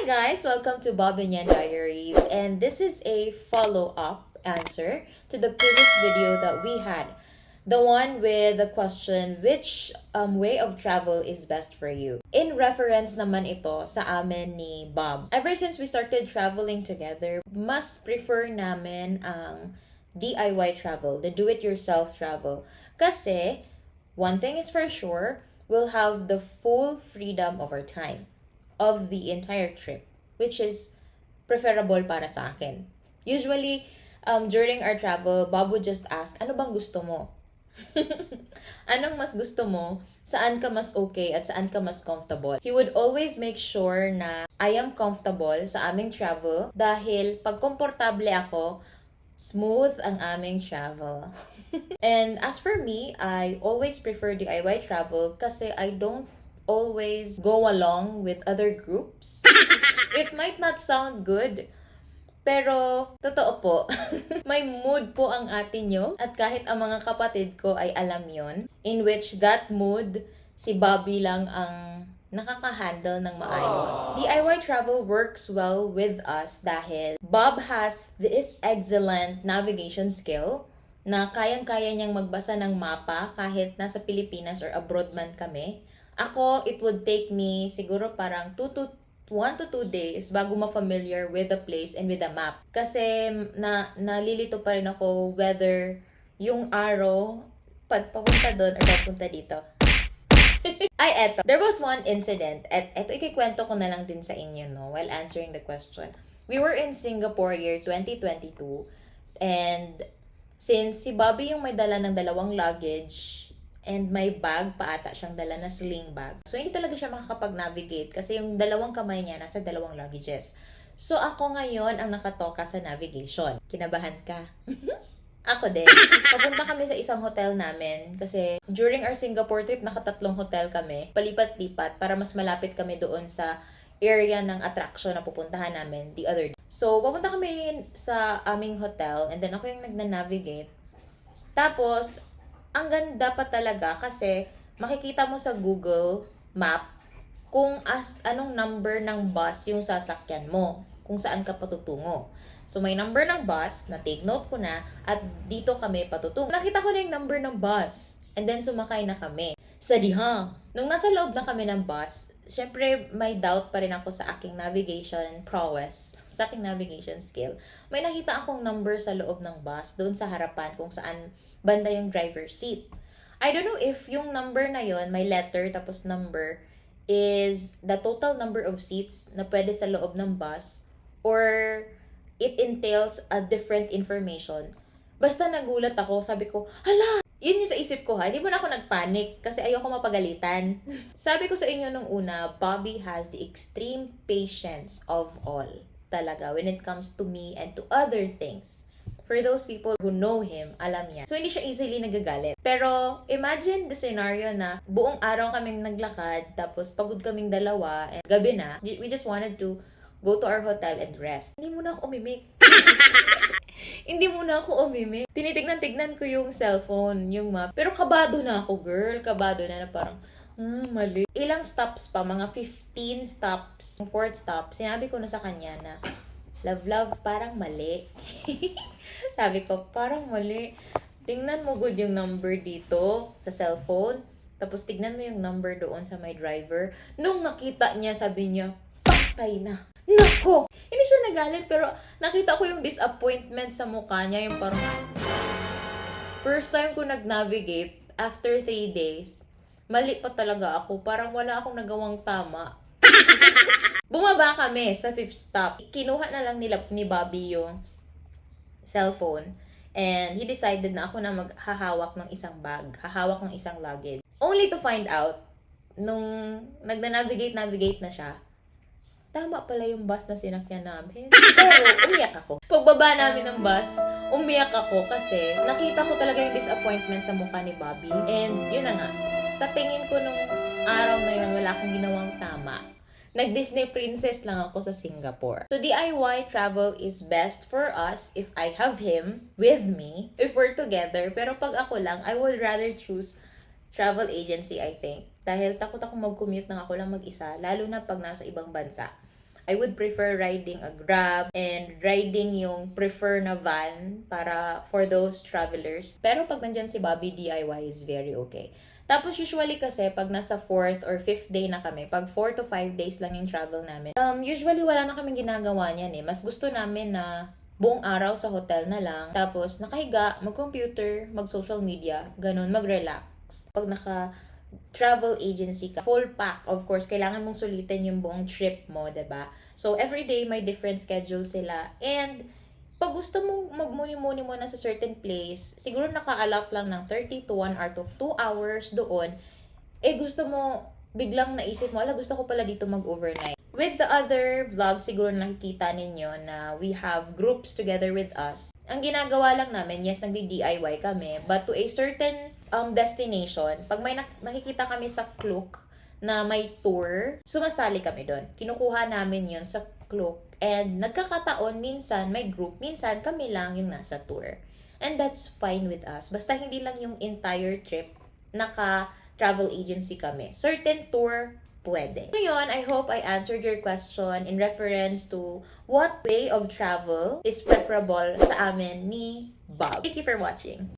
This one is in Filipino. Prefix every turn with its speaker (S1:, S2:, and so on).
S1: guys, welcome to Bob and Yan Diaries, and this is a follow-up answer to the previous video that we had. The one with the question, which way of travel is best for you? In reference naman ito sa amin ni Bob. Ever since we started traveling together, mas prefer namin ang DIY travel, the do-it-yourself travel. Kasi, one thing is for sure, we'll have the full freedom of our time, of the entire trip, which is preferable para sa akin. Usually, during our travel, Bob would just ask, ano bang gusto mo? Anong mas gusto mo? Saan ka mas okay at saan ka mas comfortable? He would always make sure na I am comfortable sa aming travel dahil pag komportable ako, smooth ang aming travel. And as for me, I always prefer DIY travel kasi I don't always go along with other groups. It might not sound good, pero totoo po. May mood po ang atin nyo at kahit ang mga kapatid ko ay alam yon, in which that mood, si Bobby lang ang nakaka-handle ng maayos. DIY travel works well with us dahil Bob has this excellent navigation skill na kayang-kaya niyang magbasa ng mapa kahit nasa Pilipinas or abroad man kami. Ako, it would take me siguro parang 1 to 2 days bago ma-familiar with the place and with the map. Kasi nalilito pa rin ako whether yung arrow papunta doon or papunta dito. Ay, eto. There was one incident. At eto, ikikwento ko na lang din sa inyo, no, while answering the question. We were in Singapore year 2022. And since si Bobby yung may dala ng 2 luggage, and may bag pa ata siyang dala na sling bag. So, hindi talaga siya makakapag-navigate kasi yung 2 kamay niya nasa 2 luggages. So, ako ngayon ang nakatoka sa navigation. Kinabahan ka? Ako din. Papunta kami sa isang hotel namin kasi during our Singapore trip, naka3 hotel kami. Palipat-lipat para mas malapit kami doon sa area ng attraction na pupuntahan namin the other day. So, papunta kami sa aming hotel and then ako yung nagna-navigate. Tapos, ang ganda pa talaga kasi makikita mo sa Google Map kung anong number ng bus yung sasakyan mo, kung saan ka patutungo. So may number ng bus, na take note ko na, at dito kami patutungo. Nakita ko na yung number ng bus, and then sumakay na kami. Sadihang! Nung nasa loob na kami ng bus, syempre may doubt pa rin ako sa aking navigation prowess, sa aking navigation skill. May nakita akong number sa loob ng bus, doon sa harapan kung saan banda yung driver's seat. I don't know if yung number na yon, may letter tapos number, is the total number of seats na pwede sa loob ng bus or it entails a different information. Basta nagulat ako, sabi ko, hala! Yun yung sa isip ko ha, hindi mo na ako nagpanic kasi ayoko mapagalitan. Sabi ko sa inyo nung una, Bobby has the extreme patience of all talaga when it comes to me and to other things. For those people who know him, alam niya. So, hindi siya easily nagagalit. Pero, imagine the scenario na buong araw kaming naglakad, tapos pagod kaming 2, and gabi na, we just wanted to go to our hotel and rest. Hindi muna ako umimik. Hindi muna ako umimik. Tinitignan-tignan ko yung cellphone, yung map. Pero kabado na ako, girl. Kabado na parang, mali. Ilang stops pa, mga 15 stops. 4th stop, sinabi ko na sa kanya na, love, parang mali. Sabi ko, parang mali. Tingnan mo good yung number dito sa cellphone. Tapos tignan mo yung number doon sa my driver. Nung nakita niya, sabi niya, patay na. Nako! Hindi siya nagalit, pero nakita ko yung disappointment sa mukha niya. Yung parang, first time ko nag-navigate, after 3 days, mali pa talaga ako. Parang wala akong nagawang tama. Bumaba kami sa 5th stop. Kinuha na lang ni Bobby yung cellphone. And he decided na ako na maghahawak ng isang bag. Hahawak ng isang luggage. Only to find out, nung nagna-navigate na siya, tama pala yung bus na sinakyan namin. Pero umiyak ako. Pagbaba namin ng bus, umiyak ako kasi nakita ko talaga yung disappointment sa mukha ni Bobby. And yun na nga, sa tingin ko nung araw na yun, wala akong ginawang tama. Nag-Disney princess lang ako sa Singapore. So, DIY travel is best for us if I have him with me, if we're together. Pero pag ako lang, I would rather choose travel agency, I think. Dahil takot ako mag-commute ng ako lang mag-isa, lalo na pag nasa ibang bansa. I would prefer riding a Grab and riding yung prefer na van para for those travelers. Pero pag nandyan si Bobby, DIY is very okay. Tapos usually kasi pag nasa 4th or 5th day na kami, pag 4 to 5 days lang yung travel namin, usually wala na kaming ginagawa niyan eh. Mas gusto namin na buong araw sa hotel na lang, tapos nakahiga, mag-computer, mag-social media, ganun, mag-relax. Pag travel agency ka, full pack, of course, kailangan mong sulitin yung buong trip mo, 'di ba? So, every day may different schedule sila. And, pag gusto mong magmuni-muni mo na sa certain place, siguro naka-allot lang ng 30 to 1 hour to 2 hours doon, gusto mo, biglang naisip mo, gusto ko pala dito mag-overnight. With the other vlogs, siguro nakikita ninyo na we have groups together with us. Ang ginagawa lang namin, yes, nagdi-DIY kami, but to a certain destination, pag may nakikita kami sa Klook na may tour, sumasali kami doon. Kinukuha namin yon sa Klook. And nagkakataon, minsan may group, minsan kami lang yung nasa tour. And that's fine with us. Basta hindi lang yung entire trip, naka-travel agency kami. Certain tour, pwede. Ngayon, I hope I answered your question in reference to what way of travel is preferable sa amin ni Bob. Thank you for watching.